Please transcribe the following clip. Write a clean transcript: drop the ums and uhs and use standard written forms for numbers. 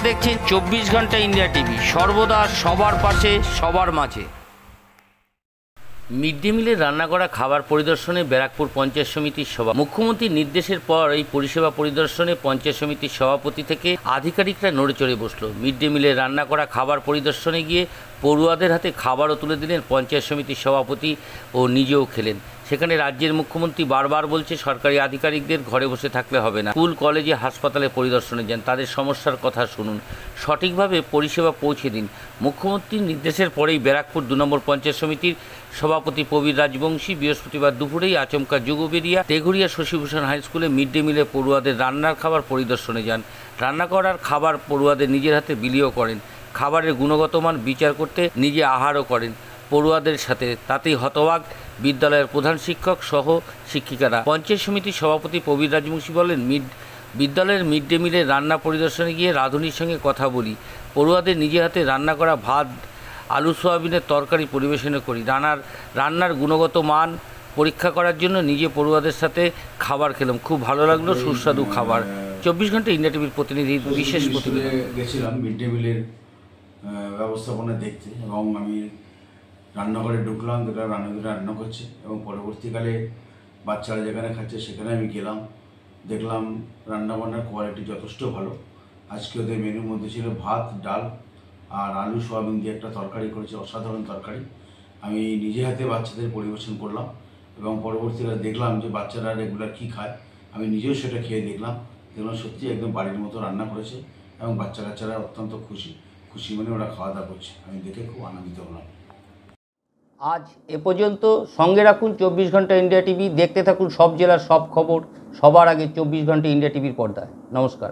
দেখছেন 24 ঘন্টা India TV, সর্বদা সবার পাশে সবার মাঝে। মিড ডে মিলে রান্না করা খাবার পরিদর্শনে ব্যারাকপুর পঞ্চায়েত সমিতির সভা। মুখ্যমন্ত্রীর নির্দেশের পর এই পরিষেবা পরিদর্শনে পঞ্চায়েত সমিতির সভাপতি থেকে আধিকারিকরা নড়ে চড়ে বসল। মিড ডে মিলে রান্না করা খাবার পরিদর্শনে গিয়ে পড়ুয়াদের হাতে খাবারও তুলে দিলেন পঞ্চায়েত সমিতির সভাপতি ও নিজেও খেলেন। সেখানে রাজ্যের মুখ্যমন্ত্রী বারবার বলছে সরকারি আধিকারিকদের ঘরে বসে থাকলে হবে না, স্কুল কলেজে হাসপাতালে পরিদর্শনে যান, তাদের সমস্যার কথা শুনুন, সঠিকভাবে পরিষেবা পৌঁছে দিন। মুখ্যমন্ত্রীর নির্দেশের পরেই ব্যারাকপুর 2 নম্বর পঞ্চায়েত সমিতির সভাপতি প্রবীর রাজবংশী বৃহস্পতিবার দুপুরেই আচমকা যোগবেরিয়া তেঘুরিয়া শশীভূষণ হাই স্কুলে মিড ডে মিলে পড়ুয়াদের রান্নার খাবার পরিদর্শনে যান। রান্না করার খাবার পড়ুয়াদের নিজের হাতে বিলিও করেন। খাবারের গুণগত মান বিচার করতে নিজে আহারও করেন পড়ুয়াদের সাথে। তাতেই হতবাক বিদ্যালয়ের প্রধান শিক্ষক সহ শিক্ষিকারা। পঞ্চায়েত সমিতির সভাপতি প্রবীর রাজবংশী বলেন, বিদ্যালয়ের মিড ডে মিলের রান্না পরিদর্শনে গিয়ে রাঁধুনির সঙ্গে কথা বলি, পড়ুয়াদের নিজের হাতে রান্না করা ভাত, আলু সোয়াবিনের তরকারি পরিবেশন করি। রান্নার গুণগত মান পরীক্ষা করার জন্য নিজে পড়ুয়াদের সাথে খাবার খেলাম, খুব ভালো লাগলো, সুস্বাদু খাবার। 24 ঘন্টা ইন্ডিয়া টিভির প্রতিনিধির বিশেষ প্রতিবেদন। গেছিলাম মিড ডে মিলের ব্যবস্থাপনা দেখতে এবং আমি রান্নাঘরে ঢুকলাম, দেখলাম রান্নাঘরে রান্না করছে এবং পরবর্তীকালে বাচ্চারা যেখানে খাচ্ছে সেখানে আমি গেলাম, দেখলাম রান্নাবান্নার কোয়ালিটি যথেষ্ট ভালো। আজকে ওদের মেনুর মধ্যে ছিল ভাত, ডাল আর আলু সোয়াবিন দিয়ে একটা তরকারি করেছে, অসাধারণ তরকারি। আমি নিজে হাতে বাচ্চাদের পরিবেশন করলাম এবং পরবর্তীকালে দেখলাম যে বাচ্চারা রেগুলার কী খায়, আমি নিজেও সেটা খেয়ে দেখলাম সত্যি একদম বাড়ির মতো রান্না করেছে এবং বাচ্চা কাচ্চারা অত্যন্ত খুশি মানে ওরা খাওয়া দাওয়া করছে। আমি দেখে খুব আনন্দিত হলাম। আজ এ পর্যন্ত। সঙ্গে রাখুন 24 ঘন্টা ইন্ডিয়া টিভি, দেখতে থাকুন সব জেলার সব খবর সবার আগে 24 ঘন্টা ইন্ডিয়া টিভির পর্দায়। নমস্কার।